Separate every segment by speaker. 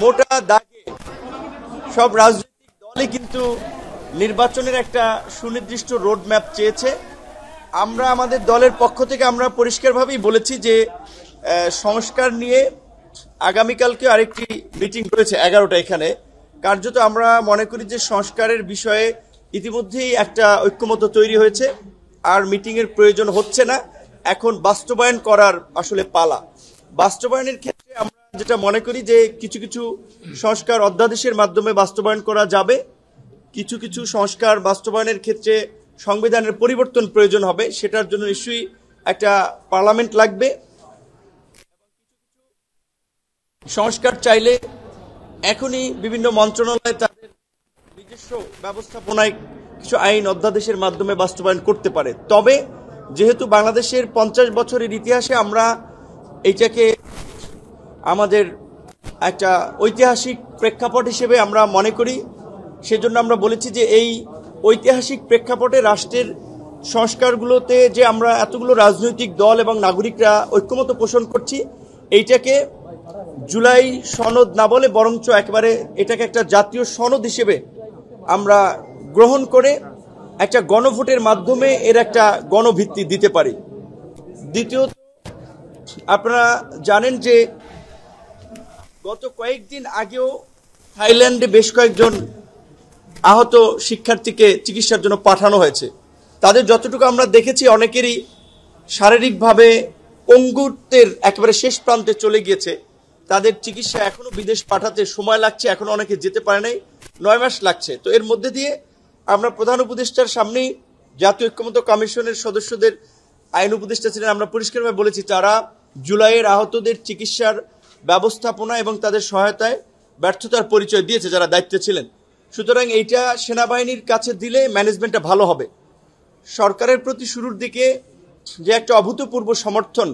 Speaker 1: মোটা দাগে সব রাজনৈতিক দলই কিন্তু নির্বাচনের একটা সুনির্দিষ্ট রোড ম্যাপ চেয়েছে। আমরা আমাদের দলের পক্ষ থেকে আমরা পরিষ্কারভাবেই বলেছি যে সংস্কার নিয়ে আগামীকালকে আরেকটি মিটিং রয়েছে 11টা। এখানে কার্যত আমরা মনে করি যে সংস্কারের বিষয়ে ইতিমধ্যেই একটা ঐক্যমত তৈরি হয়েছে, আর মিটিংয়ের প্রয়োজন হচ্ছে না। এখন বাস্তবায়ন করার আসলে পালা। বাস্তবায়নের ক্ষেত্রে আমরা যেটা মনে করি যে কিছু কিছু সংস্কার অধ্যাদেশের মাধ্যমে বাস্তবায়ন করা যাবে, কিছু কিছু সংস্কার বাস্তবায়নের ক্ষেত্রে সংবিধানের পরিবর্তন প্রয়োজন হবে, সেটার জন্য নিশ্চয়ই একটা পার্লামেন্ট লাগবে। সংস্কার চাইলে এখনই বিভিন্ন মন্ত্রণালয় তাদের নিজস্ব ব্যবস্থাপনায় কিছু আইন অধ্যাদেশের মাধ্যমে বাস্তবায়ন করতে পারে। তবে যেহেতু বাংলাদেশের 50 বছরের ইতিহাসে আমরা এইটাকে আমাদের একটা ঐতিহাসিক প্রেক্ষাপট হিসেবে আমরা মনে করি, সেজন্য আমরা বলেছি যে এই ঐতিহাসিক প্রেক্ষাপটে রাষ্ট্রের সংস্কারগুলোতে যে আমরা এতগুলো রাজনৈতিক দল এবং নাগরিকরা ঐক্যমত পোষণ করছি, এইটাকে জুলাই সনদ না বলে বরঞ্চ একেবারে এটাকে একটা জাতীয় সনদ হিসেবে আমরা গ্রহণ করে একটা গণভোটের মাধ্যমে এর একটা গণভিত্তি দিতে পারি। দ্বিতীয়ত, আপনারা জানেন যে গত কয়েকদিন আগেও থাইল্যান্ডে বেশ কয়েকজন আহত শিক্ষার্থীকে চিকিৎসার জন্য পাঠানো হয়েছে। তাদের যতটুকু আমরা দেখেছি অনেকেরই শারীরিকভাবে পঙ্গুত্বের একেবারে শেষ প্রান্তে চলে গিয়েছে। তাদের চিকিৎসা এখনো বিদেশ পাঠাতে সময় লাগছে, এখনো অনেকে যেতে পারে নাই, 9 মাস লাগছে। তো এর মধ্যে দিয়ে আমরা প্রধান উপদেষ্টার সামনেই জাতীয় ঐক্যমত্য কমিশনের সদস্যদের আইন উপদেষ্টা ছিলেন, আমরা পরিষ্কারভাবে বলেছি তারা জুলাইয়ের আহতদের চিকিৎসার ব্যবস্থাপনা এবং তাদের সহায়তায় ব্যর্থতার পরিচয় দিয়েছে যারা দায়িত্বে ছিলেন। সুতরাং এইটা সেনাবাহিনীর কাছে দিলে ম্যানেজমেন্টটা ভালো হবে। সরকারের প্রতি শুরুর দিকে যে একটা অভূতপূর্ব সমর্থন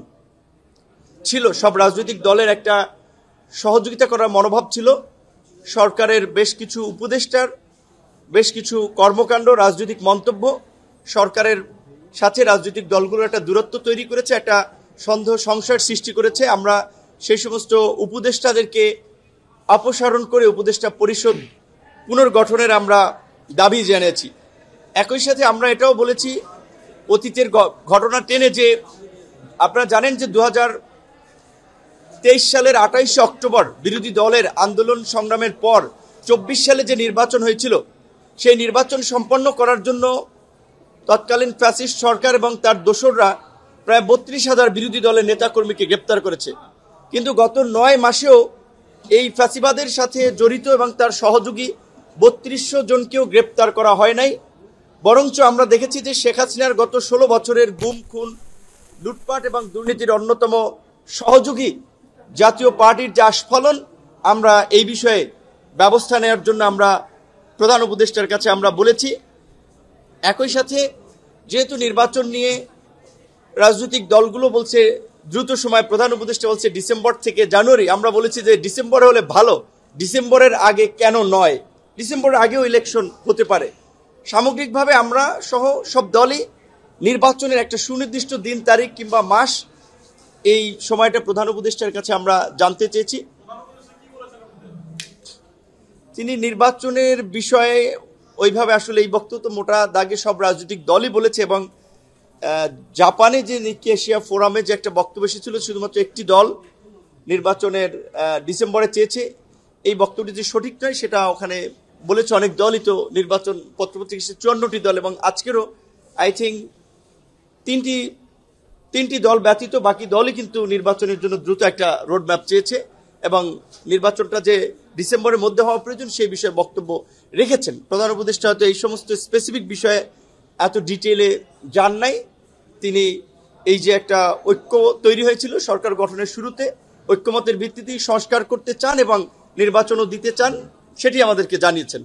Speaker 1: ছিল, সব রাজনৈতিক দলের একটা সহযোগিতা করার মনোভাব ছিল, সরকারের বেশ কিছু উপদেষ্টার বেশ কিছু কর্মকাণ্ড, রাজনৈতিক মন্তব্য সরকারের সাথে রাজনৈতিক দলগুলোর একটা দূরত্ব তৈরি করেছে, একটা সন্দেহ সংশয়ের সৃষ্টি করেছে। আমরা সেই সমস্ত উপদেষ্টাদেরকে অপসারণ করে উপদেষ্টা পরিষদ পুনর্গঠনের আমরা দাবি জানিয়েছি। একই সাথে আমরা এটাও বলেছি অতীতের ঘটনা টেনে, যে আপনারা জানেন যে 2023 সালের 28 অক্টোবর বিরোধী দলের আন্দোলন সংগ্রামের পর 24 সালে যে নির্বাচন হয়েছিল, সেই নির্বাচন সম্পন্ন করার জন্য তৎকালীন ফ্যাসিস্ট সরকার এবং তার দোসররা প্রায় 32,000 বিরোধী দলের নেতাকর্মীকে গ্রেপ্তার করেছে। কিন্তু গত 9 মাসেও এই ফ্যাসিবাদের সাথে জড়িত এবং তার সহযোগী 3200 জনকেও গ্রেপ্তার করা হয় নাই। বরঞ্চ আমরা দেখেছি যে শেখ হাসিনার গত 16 বছরের গুম, খুন, লুটপাট এবং দুর্নীতির অন্যতম সহযোগী জাতীয় পার্টির যে আস্ফালন, আমরা এই বিষয়ে ব্যবস্থা নেওয়ার জন্য আমরা প্রধান উপদেষ্টার কাছে আমরা বলেছি। একই সাথে যেহেতু নির্বাচন নিয়ে রাজনৈতিক দলগুলো বলছে দ্রুত সময়, প্রধান উপদেষ্টা বলছে ডিসেম্বর থেকে জানুয়ারি, আমরা বলেছি যে ডিসেম্বরে হলে ভালো, ডিসেম্বরের আগে কেন নয়, ডিসেম্বরের আগেও ইলেকশন হতে পারে। সামগ্রিকভাবে আমরা সহ সব দলই নির্বাচনের একটা সুনির্দিষ্ট দিন, তারিখ কিংবা মাস, এই সময়টা প্রধান উপদেষ্টার কাছে আমরা জানতে চেয়েছি। তিনি নির্বাচনের বিষয়ে ওইভাবে আসলে এই বক্তব্য মোটা দাগে সব রাজনৈতিক দলই বলেছে, এবং জাপানে যে নিকি এশিয়া ফোরামে যে একটা বক্তব্য এসেছিল, শুধুমাত্র একটি দল নির্বাচনের ডিসেম্বরে চেয়েছে, এই বক্তব্যটি যে সঠিক নয় সেটা ওখানে বলেছে অনেক দলই। তো নির্বাচন পত্রপত্রিকা 54টি দল, এবং আজকেরও আই থিঙ্ক তিনটি দল ব্যতীত বাকি দলই কিন্তু নির্বাচনের জন্য দ্রুত একটা রোড ম্যাপ চেয়েছে, এবং নির্বাচনটা যে ডিসেম্বরের মধ্যে হওয়া প্রয়োজন সেই বিষয়ে বক্তব্য রেখেছেন। প্রধান উপদেষ্টা হয়তো এই সমস্ত স্পেসিফিক বিষয়ে এত ডিটেইলে যান নাই। তিনি এই যে একটা ঐক্য তৈরি হয়েছিল সরকার গঠনের শুরুতে, ঐক্যমতের ভিত্তিতেই সংস্কার করতে চান এবং নির্বাচনও দিতে চান, সেটি আমাদেরকে জানিয়েছেন।